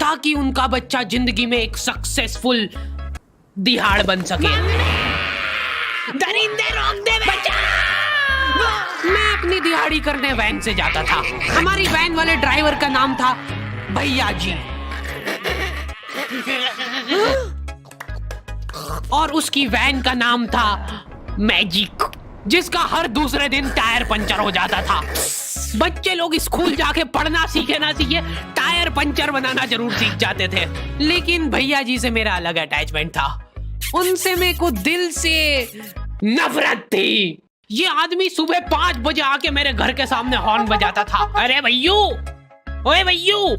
ताकि उनका बच्चा जिंदगी में एक सक्सेसफुल दिहाड़ बन सके। दरिंदे रोक दे बच्चा। मैं अपनी दिहाड़ी करने वैन से जाता था। हमारी वैन वाले ड्राइवर का नाम था भैया जी और उसकी वैन का नाम था मैजिक, जिसका हर दूसरे दिन टायर पंचर हो जाता था। बच्चे लोग स्कूल जाके पढ़ना सीखे ना सीखे, टायर पंचर बनाना जरूर सीख जाते थे। लेकिन भैया जी से मेरा अलग अटैचमेंट था। उनसे मेरे को दिल से नफरत थी। ये आदमी सुबह 5 बजे आके मेरे घर के सामने हॉर्न बजाता था। अरे भैयू, ओए भैयू,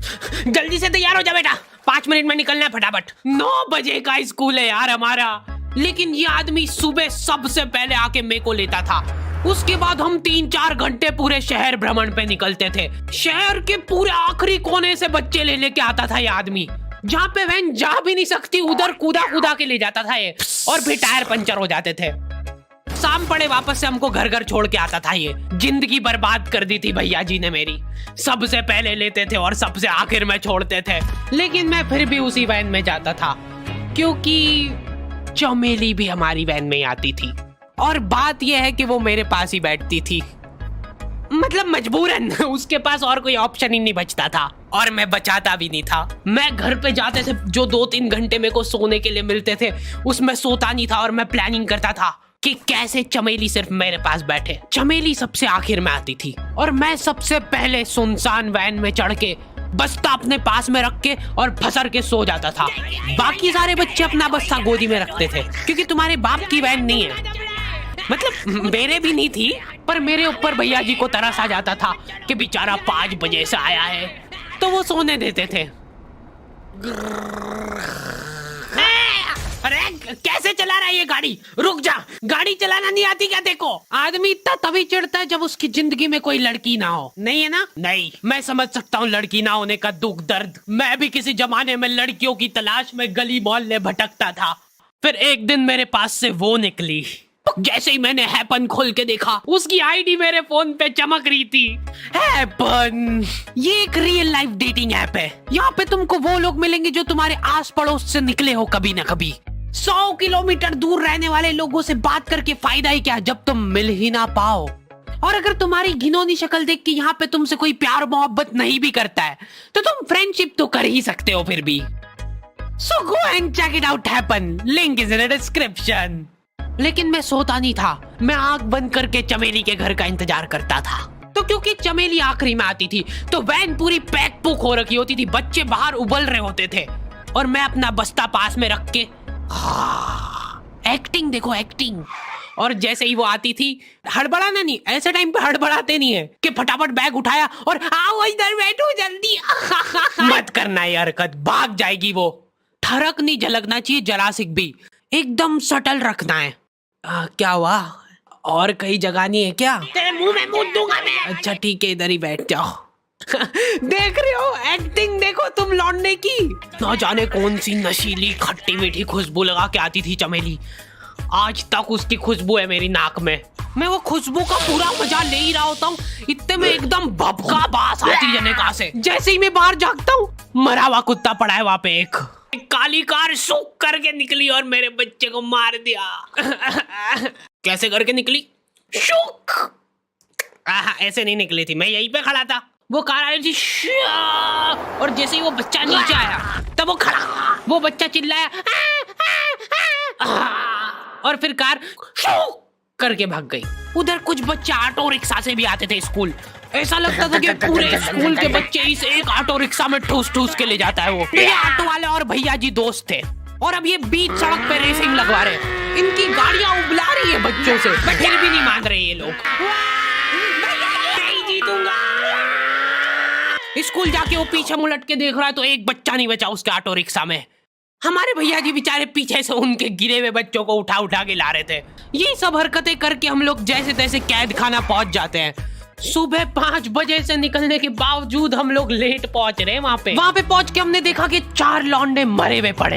जल्दी से तैयार हो जा बेटा, 5 मिनट में निकलना है फटाफट। 9 बजे का स्कूल है यार हमारा। लेकिन ये आदमी सुबह सबसे पहले आके मेरे को लेता था। उसके बाद हम 3-4 घंटे पूरे शहर भ्रमण पे निकलते थे। शहर के पूरे आखिरी कोने से बच्चे ले लेके आता था ये आदमी। जहाँ पे वैन जा भी नहीं सकती उधर कूदा कूदा के ले जाता था ये, और फिर टायर पंचर हो जाते थे। शाम पड़े वापस से हमको घर घर छोड़ के आता था ये। जिंदगी बर्बाद कर दी थी भैया जी ने मेरी। सबसे पहले लेते थे और सबसे आखिर में छोड़ते थे। लेकिन मैं फिर भी उसी वैन में जाता था, क्योंकि चमेली भी हमारी वैन में आती थी। और बात यह है कि वो मेरे पास ही बैठती थी, मतलब मजबूरन। उसके पास और कोई ऑप्शन ही नहीं बचता था, और मैं बचाता भी नहीं था। मैं घर पे जाते थे, जो 2-3 घंटे मेरे को सोने के लिए मिलते थे उसमें सोता नहीं था, और मैं प्लानिंग करता था कि कैसे चमेली सिर्फ मेरे पास बैठे। चमेली सबसे आखिर में आती थी और मैं सबसे पहले सुनसान वैन में चढ़ के बस्ता अपने पास में रख के और फसर के सो जाता था। बाकी सारे बच्चे अपना बस्ता गोदी में रखते थे, क्योंकि तुम्हारे बाप की वैन नहीं है। मतलब मेरे भी नहीं थी, पर मेरे ऊपर भैया जी को तरस आ जाता था कि बेचारा 5 बजे से आया है, तो वो सोने देते थे। अरे कैसे चला रहा है ये गाड़ी? रुक जा, गाड़ी चलाना नहीं आती क्या? देखो, आदमी इतना तभी चिढ़ता है जब उसकी जिंदगी में कोई लड़की ना हो। नहीं है ना? नहीं, मैं समझ सकता हूँ लड़की ना होने का दुख दर्द। मैं भी किसी जमाने में लड़कियों की तलाश में गली मोहल्ले भटकता था। फिर एक दिन मेरे पास से वो निकली। जैसे ही मैंने हैपन खोल के देखा, उसकी आईडी मेरे फोन पे चमक रही थी। हैपन ये एक रियल लाइफ डेटिंग ऐप है। यहाँ पे तुमको वो लोग मिलेंगे जो तुम्हारे आस पड़ोस से निकले हो कभी ना कभी। 100 किलोमीटर दूर रहने वाले लोगों से बात करके फायदा ही क्या जब तुम मिल ही ना पाओ। और अगर तुम्हारी घिनौनी शक्ल देख के यहाँ पे तुमसे कोई प्यार मोहब्बत नहीं भी करता है, तो तुम फ्रेंडशिप तो कर ही सकते हो फिर भी। So go and check it out, Happen. Link is in the description. लेकिन मैं सोता नहीं था। मैं आंख बंद करके चमेली के घर का इंतजार करता था। तो क्योंकि चमेली आखिरी में आती थी, तो वैन पूरी पैक पुक हो रखी होती थी। बच्चे बाहर उबल रहे होते थे, और मैं अपना बस्ता पास में रख के एक्टिंग देखो, एक्टिंग। और जैसे ही वो आती थी, हड़बड़ाना नहीं, ऐसे टाइम पे हड़बड़ाते नहीं है कि फटाफट बैग उठाया और आओ इधर बैठो जल्दी। मत करना ये हरकत, भाग जाएगी वो। ठरक नहीं झलकना चाहिए जरा सिक भी, एकदम सटल रखना है। क्या हुआ? और कहीं जगह नहीं है क्या? तेरे मुंह में मूत दूंगा मैं। अच्छा ठीक है, इधर ही बैठ जाओ। देख रहे हो, एक्टिंग देखो तुम लौंडे की। ना जाने कौन सी नशीली खट्टी मीठी खुशबू लगा के आती थी चमेली। आज तक उसकी खुशबू है मेरी नाक में। मैं वो खुशबू का पूरा मजा ले ही रहा होता हूँ, इतने में एकदम भभका बास आती है निकाह से। जैसे ही मैं बाहर जागता हूँ, मरा हुआ कुत्ता पड़ा है वहाँ पे। एक काली कार सूख करके निकली और मेरे बच्चे को मार दिया। कैसे करके निकली? शुक। ऐसे नहीं निकली थी, मैं यहीं पे खड़ा था। वो कार आई थी और जैसे ही वो बच्चा नीचे आया, तब वो खड़ा, वो बच्चा चिल्लाया और फिर कार शुक करके भाग गई। उधर कुछ बच्चे ऑटो रिक्शा से भी आते थे स्कूल। ऐसा लगता था कि पूरे स्कूल के बच्चे इस एक ऑटो रिक्शा में ठूस ठूस के ले जाता है वो। ये ऑटो वाले और भैया जी दोस्त थे, और अब ये बीच सड़क पे रेसिंग लगवा रहे हैं। इनकी गाड़ियां उबला रही है बच्चों से, पर फिर भी नहीं मान रहे ये लोग। नहीं जीतूंगा। स्कूल जाके वो पीछे मुलट के देख रहा है, तो एक बच्चा नहीं बचा उसके ऑटो रिक्शा में। हमारे भैया जी बेचारे पीछे से उनके गिरे हुए बच्चों को उठा उठा के ला रहे थे। ये सब हरकतें करके हम लोग जैसे तैसे कैद खाना पहुंच जाते हैं। सुबह 5 बजे से निकलने के बावजूद हम लोग लेट पहुंच रहे हैं। वहां पे पहुंच के हमने देखा कि 4 लौंडे मरे हुए पड़े हैं।